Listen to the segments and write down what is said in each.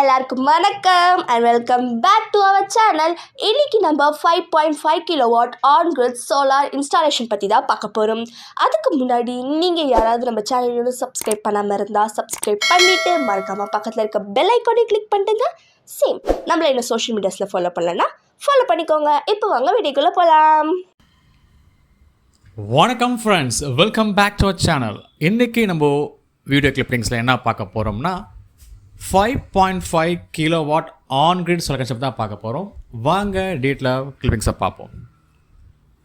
எல்லாருக்கும் வணக்கம் and welcome back to our channel. இன்னைக்கு நம்ம 5.5 kilowatt on grid solar installation பற்றி தான் பார்க்க போகிறோம். அதுக்கு முன்னாடி நீங்கள் யாராவது நம்ம சேனல் சப்ஸ்கிரைப் பண்ணாமல் இருந்தால் சப்ஸ்கிரைப் பண்ணிவிட்டு மறக்காமல் பக்கத்தில் இருக்க பெல் ஐக்கானை கிளிக் பண்ணிட்டுங்க. சேம் நம்மள இன்னும் சோஷியல் மீடியாஸில் ஃபாலோ பண்ணலன்னா ஃபாலோ பண்ணிக்கோங்க. இப்போ வாங்க வீடியோக்குள்ளே போகலாம். வணக்கம் friends, welcome back to our channel. இன்றைக்கி நம்ம வீடியோ கிளிப்பிங்ஸில் என்ன பார்க்க போகிறோம்னா 5.5 kilowatt on grid solar concept தான் பார்க்க போகிறோம். வாங்க டீட்டெயிலாக கிளிப்பிங்ஸை பார்ப்போம்.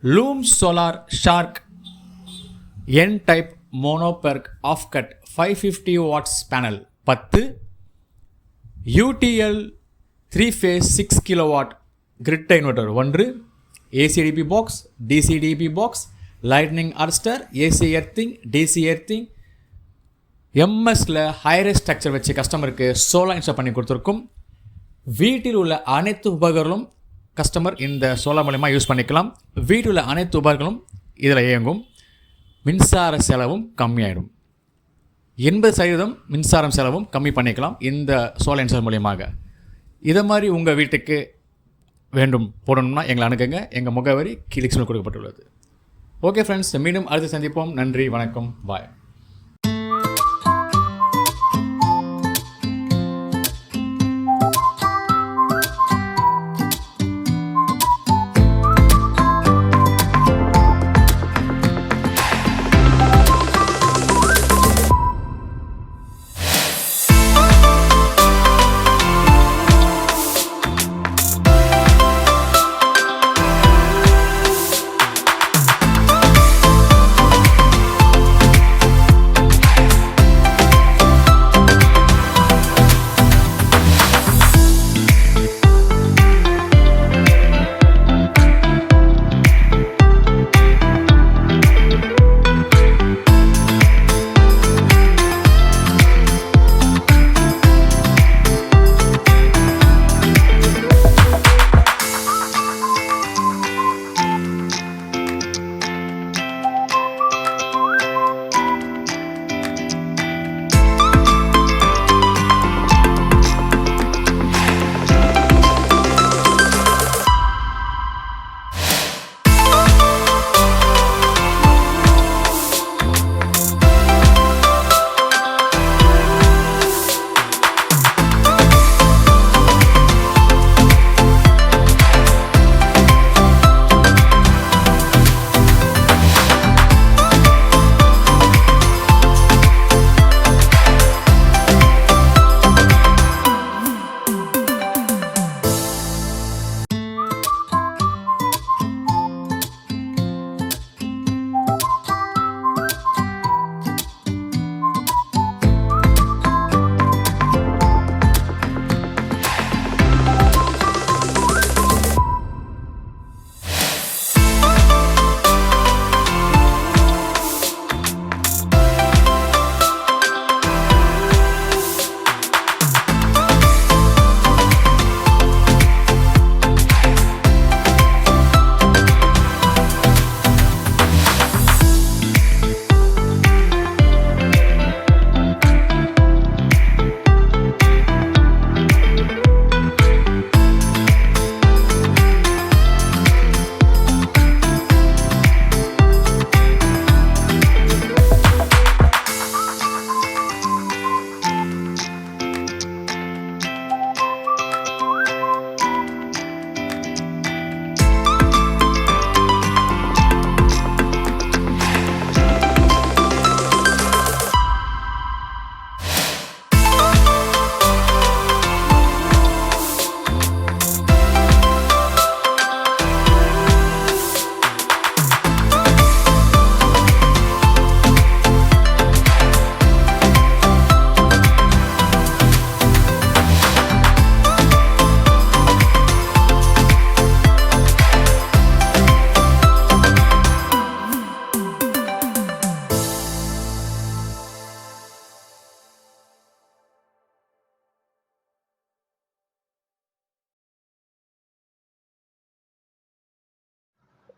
Loom Solar Shark N type mono PERC half cut 550 watts panel 10, UTL 3 phase 6 kilowatt grid inverter 1, ACDP box, DCDP box, lightning arrester, AC earthing, DC earthing, எம்எஸில் high rise structure வச்சு கஸ்டமருக்கு solar install பண்ணி கொடுத்துருக்கும். வீட்டில் உள்ள அனைத்து உபகரணங்களும் கஸ்டமர் இந்த சோலார் மூலமாக யூஸ் பண்ணிக்கலாம். வீட்டில் உள்ள அனைத்து உபகரணங்களும் இதில் இயங்கும். மின்சார செலவும் கம்மியாயிடும். 80% மின்சாரம் செலவும் கம்மி பண்ணிக்கலாம் இந்த சோலார் இன்ஸ்டால் மூலியமாக. இதை மாதிரி உங்கள் வீட்டுக்கு வேண்டும் போடணும்னா எங்களை அணுகுங்க. எங்கள் முகவரி கிளிக்ஸில் கொடுக்கப்பட்டுள்ளது. ஓகே ஃப்ரெண்ட்ஸ், மீண்டும் அடுத்து சந்திப்போம். நன்றி, வணக்கம், பாய்.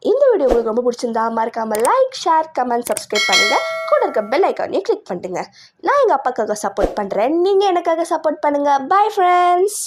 இந்த வீடியோ உங்களுக்கு ரொம்ப பிடிச்சிருந்தா மறக்காமல் லைக், ஷேர், கமெண்ட், சப்ஸ்கிரைப் பண்ணுங்கள். கூட இருக்க பெல் ஐக்கானையும் கிளிக் பண்ணிட்டுங்க. நான் எங்கள் அப்பாக்காக சப்போர்ட் பண்ணுறேன், நீங்கள் எனக்காக சப்போர்ட் பண்ணுங்கள். Bye friends.